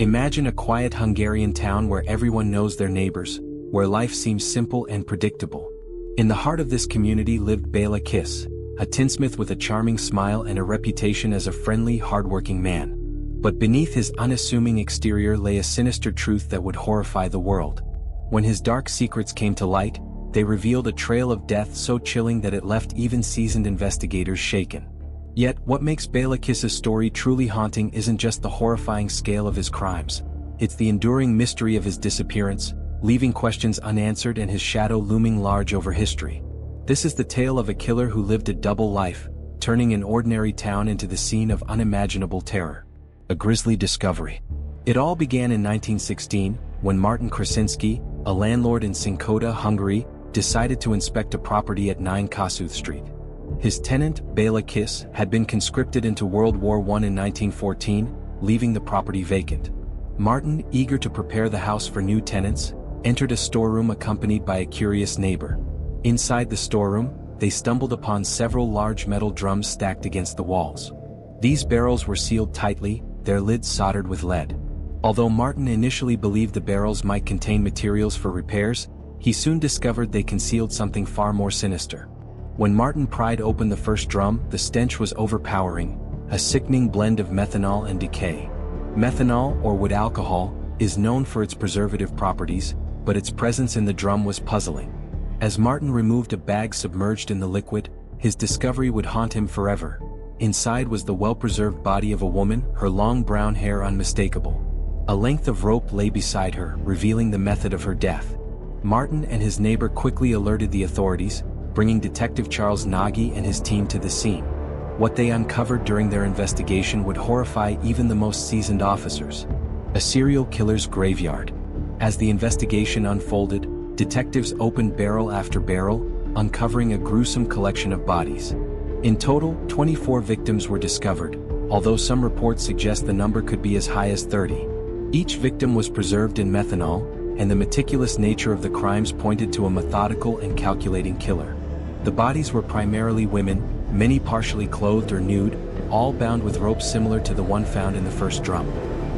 Imagine a quiet Hungarian town where everyone knows their neighbors, where life seems simple and predictable. In the heart of this community lived Béla Kiss, a tinsmith with a charming smile and a reputation as a friendly, hardworking man. But beneath his unassuming exterior lay a sinister truth that would horrify the world. When his dark secrets came to light, they revealed a trail of death so chilling that it left even seasoned investigators shaken. Yet, what makes Béla Kiss's story truly haunting isn't just the horrifying scale of his crimes. It's the enduring mystery of his disappearance, leaving questions unanswered and his shadow looming large over history. This is the tale of a killer who lived a double life, turning an ordinary town into the scene of unimaginable terror. A grisly discovery. It all began in 1916, when Martin Krasinski, a landlord in Sinkota, Hungary, decided to inspect a property at 9 Kossuth Street. His tenant, Béla Kiss, had been conscripted into World War I in 1914, leaving the property vacant. Martin, eager to prepare the house for new tenants, entered a storeroom accompanied by a curious neighbor. Inside the storeroom, they stumbled upon several large metal drums stacked against the walls. These barrels were sealed tightly, their lids soldered with lead. Although Martin initially believed the barrels might contain materials for repairs, he soon discovered they concealed something far more sinister. When Martin pried open the first drum, the stench was overpowering, a sickening blend of methanol and decay. Methanol, or wood alcohol, is known for its preservative properties, but its presence in the drum was puzzling. As Martin removed a bag submerged in the liquid, his discovery would haunt him forever. Inside was the well-preserved body of a woman, her long brown hair unmistakable. A length of rope lay beside her, revealing the method of her death. Martin and his neighbor quickly alerted the authorities, bringing Detective Charles Nagy and his team to the scene. What they uncovered during their investigation would horrify even the most seasoned officers. A serial killer's graveyard. As the investigation unfolded, detectives opened barrel after barrel, uncovering a gruesome collection of bodies. In total, 24 victims were discovered, although some reports suggest the number could be as high as 30. Each victim was preserved in methanol, and the meticulous nature of the crimes pointed to a methodical and calculating killer. The bodies were primarily women, many partially clothed or nude, all bound with ropes similar to the one found in the first drum.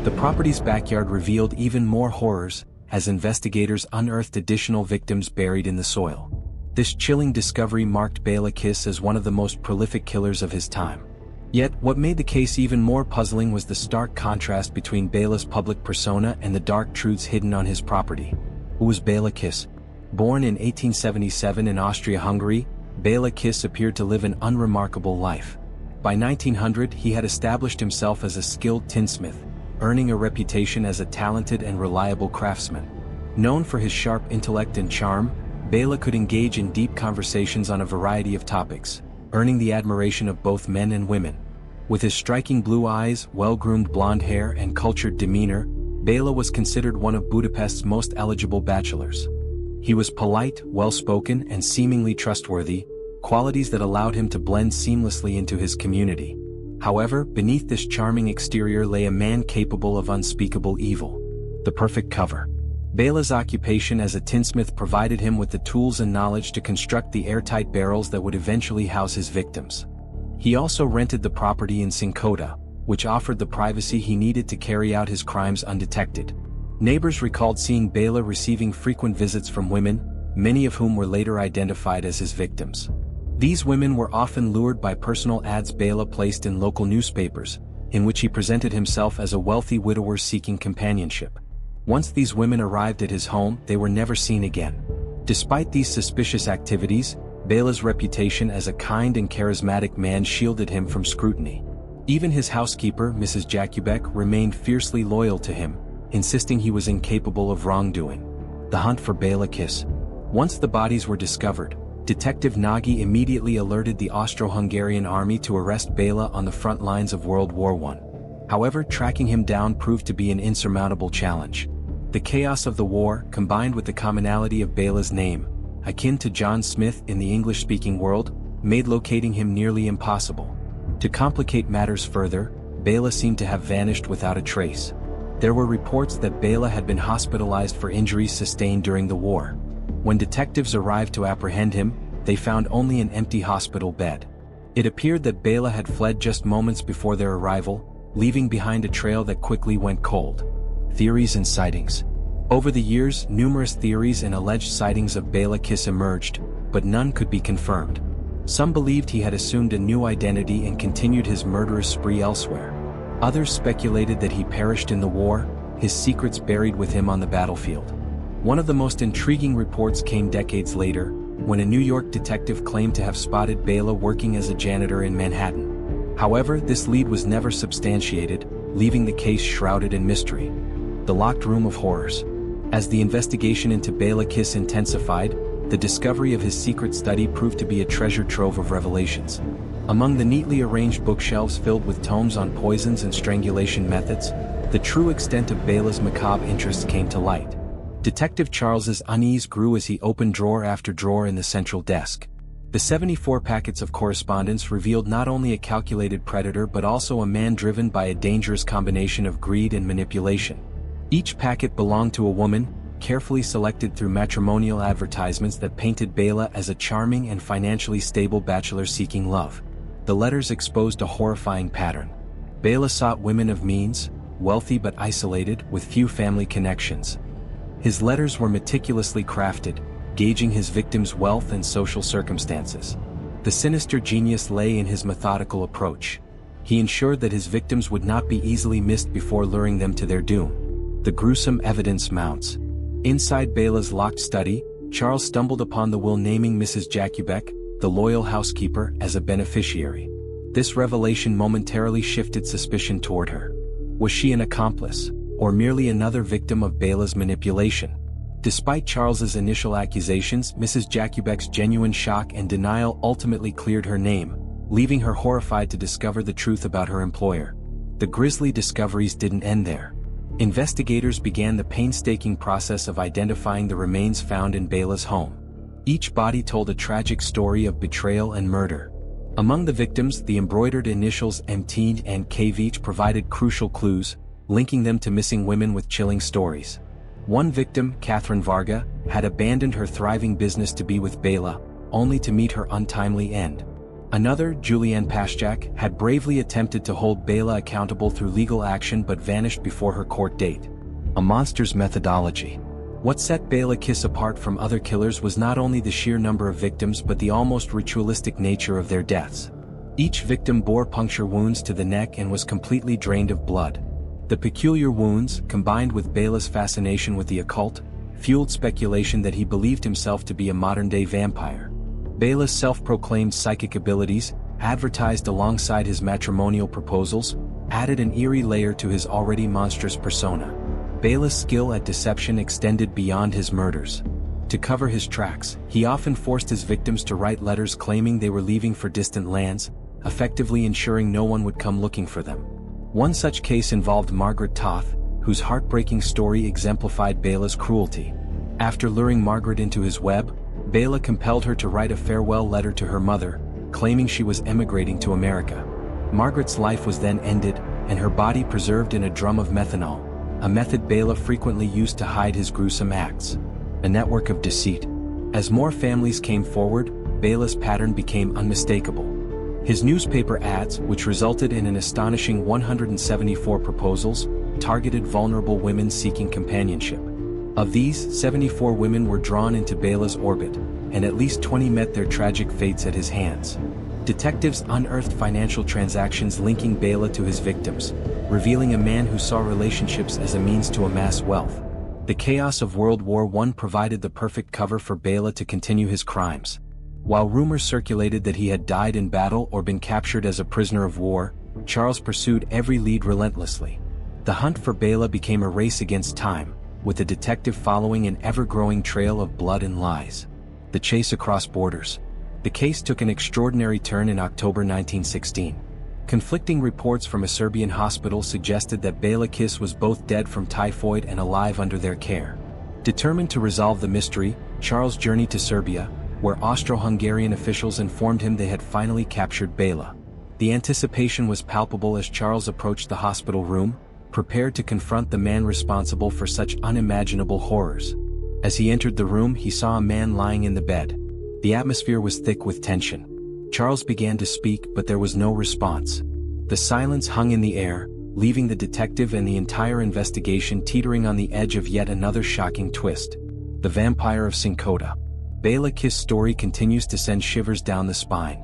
The property's backyard revealed even more horrors, as investigators unearthed additional victims buried in the soil. This chilling discovery marked Béla Kiss as one of the most prolific killers of his time. Yet, what made the case even more puzzling was the stark contrast between Béla's public persona and the dark truths hidden on his property. Who was Béla Kiss? Born in 1877 in Austria-Hungary, Béla Kiss appeared to live an unremarkable life. By 1900 he had established himself as a skilled tinsmith, earning a reputation as a talented and reliable craftsman. Known for his sharp intellect and charm, Béla could engage in deep conversations on a variety of topics, earning the admiration of both men and women. With his striking blue eyes, well-groomed blonde hair and cultured demeanor, Béla was considered one of Budapest's most eligible bachelors. He was polite, well-spoken, and seemingly trustworthy, qualities that allowed him to blend seamlessly into his community. However, beneath this charming exterior lay a man capable of unspeakable evil. The perfect cover. Béla's occupation as a tinsmith provided him with the tools and knowledge to construct the airtight barrels that would eventually house his victims. He also rented the property in Sinkota, which offered the privacy he needed to carry out his crimes undetected. Neighbors recalled seeing Béla receiving frequent visits from women, many of whom were later identified as his victims. These women were often lured by personal ads Béla placed in local newspapers, in which he presented himself as a wealthy widower seeking companionship. Once these women arrived at his home, they were never seen again. Despite these suspicious activities, Béla's reputation as a kind and charismatic man shielded him from scrutiny. Even his housekeeper, Mrs. Jakubek, remained fiercely loyal to him, insisting he was incapable of wrongdoing. The hunt for Béla Kiss. Once the bodies were discovered, Detective Nagy immediately alerted the Austro-Hungarian army to arrest Béla on the front lines of World War I. However, tracking him down proved to be an insurmountable challenge. The chaos of the war, combined with the commonality of Béla's name, akin to John Smith in the English-speaking world, made locating him nearly impossible. To complicate matters further, Béla seemed to have vanished without a trace. There were reports that Béla had been hospitalized for injuries sustained during the war. When detectives arrived to apprehend him, they found only an empty hospital bed. It appeared that Béla had fled just moments before their arrival, leaving behind a trail that quickly went cold. Theories and sightings. Over the years, numerous theories and alleged sightings of Béla Kiss emerged, but none could be confirmed. Some believed he had assumed a new identity and continued his murderous spree elsewhere. Others speculated that he perished in the war, his secrets buried with him on the battlefield. One of the most intriguing reports came decades later, when a New York detective claimed to have spotted Béla working as a janitor in Manhattan. However, this lead was never substantiated, leaving the case shrouded in mystery. The locked room of horrors. As the investigation into Béla Kiss intensified, the discovery of his secret study proved to be a treasure trove of revelations. Among the neatly arranged bookshelves filled with tomes on poisons and strangulation methods, the true extent of Béla's macabre interests came to light. Detective Charles's unease grew as he opened drawer after drawer in the central desk. The 74 packets of correspondence revealed not only a calculated predator but also a man driven by a dangerous combination of greed and manipulation. Each packet belonged to a woman, carefully selected through matrimonial advertisements that painted Béla as a charming and financially stable bachelor seeking love. The letters exposed a horrifying pattern. Béla sought women of means, wealthy but isolated, with few family connections. His letters were meticulously crafted, gauging his victims' wealth and social circumstances. The sinister genius lay in his methodical approach. He ensured that his victims would not be easily missed before luring them to their doom. The gruesome evidence mounts. Inside Béla's locked study, Charles stumbled upon the will naming Mrs. Jakubek, the loyal housekeeper, as a beneficiary. This revelation momentarily shifted suspicion toward her. Was she an accomplice, or merely another victim of Béla's manipulation? Despite Charles's initial accusations, Mrs. Jakubek's genuine shock and denial ultimately cleared her name, leaving her horrified to discover the truth about her employer. The grisly discoveries didn't end there. Investigators began the painstaking process of identifying the remains found in Béla's home. Each body told a tragic story of betrayal and murder. Among the victims, the embroidered initials MT and KV provided crucial clues, linking them to missing women with chilling stories. One victim, Catherine Varga, had abandoned her thriving business to be with Béla, only to meet her untimely end. Another, Julianne Pashchak, had bravely attempted to hold Béla accountable through legal action but vanished before her court date. A monster's methodology. What set Béla Kiss apart from other killers was not only the sheer number of victims but the almost ritualistic nature of their deaths. Each victim bore puncture wounds to the neck and was completely drained of blood. The peculiar wounds, combined with Béla's fascination with the occult, fueled speculation that he believed himself to be a modern-day vampire. Béla's self-proclaimed psychic abilities, advertised alongside his matrimonial proposals, added an eerie layer to his already monstrous persona. Béla's skill at deception extended beyond his murders. To cover his tracks, he often forced his victims to write letters claiming they were leaving for distant lands, effectively ensuring no one would come looking for them. One such case involved Margaret Toth, whose heartbreaking story exemplified Béla's cruelty. After luring Margaret into his web, Béla compelled her to write a farewell letter to her mother, claiming she was emigrating to America. Margaret's life was then ended, and her body preserved in a drum of methanol, a method Béla frequently used to hide his gruesome acts. A network of deceit. As more families came forward, Béla's pattern became unmistakable. His newspaper ads, which resulted in an astonishing 174 proposals, targeted vulnerable women seeking companionship. Of these, 74 women were drawn into Béla's orbit, and at least 20 met their tragic fates at his hands. Detectives unearthed financial transactions linking Béla to his victims, revealing a man who saw relationships as a means to amass wealth. The chaos of World War I provided the perfect cover for Béla to continue his crimes. While rumors circulated that he had died in battle or been captured as a prisoner of war, Charles pursued every lead relentlessly. The hunt for Béla became a race against time, with the detective following an ever-growing trail of blood and lies. The chase across borders. The case took an extraordinary turn in October 1916. Conflicting reports from a Serbian hospital suggested that Béla Kiss was both dead from typhoid and alive under their care. Determined to resolve the mystery, Charles journeyed to Serbia, where Austro-Hungarian officials informed him they had finally captured Béla. The anticipation was palpable as Charles approached the hospital room, prepared to confront the man responsible for such unimaginable horrors. As he entered the room, he saw a man lying in the bed. The atmosphere was thick with tension. Charles began to speak, but there was no response. The silence hung in the air, leaving the detective and the entire investigation teetering on the edge of yet another shocking twist. The Vampire of Sincota. Béla Kiss' story continues to send shivers down the spine.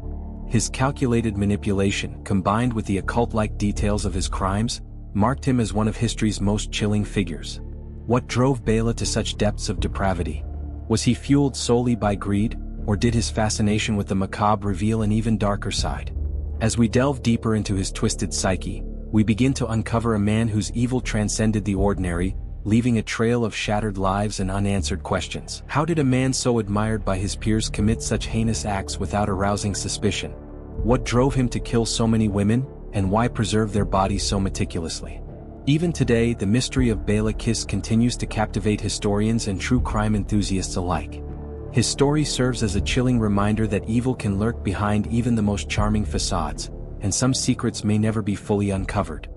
His calculated manipulation, combined with the occult-like details of his crimes, marked him as one of history's most chilling figures. What drove Béla to such depths of depravity? Was he fueled solely by greed, or did his fascination with the macabre reveal an even darker side? As we delve deeper into his twisted psyche, we begin to uncover a man whose evil transcended the ordinary, leaving a trail of shattered lives and unanswered questions. How did a man so admired by his peers commit such heinous acts without arousing suspicion? What drove him to kill so many women, and why preserve their bodies so meticulously? Even today, the mystery of Béla Kiss continues to captivate historians and true crime enthusiasts alike. His story serves as a chilling reminder that evil can lurk behind even the most charming facades, and some secrets may never be fully uncovered.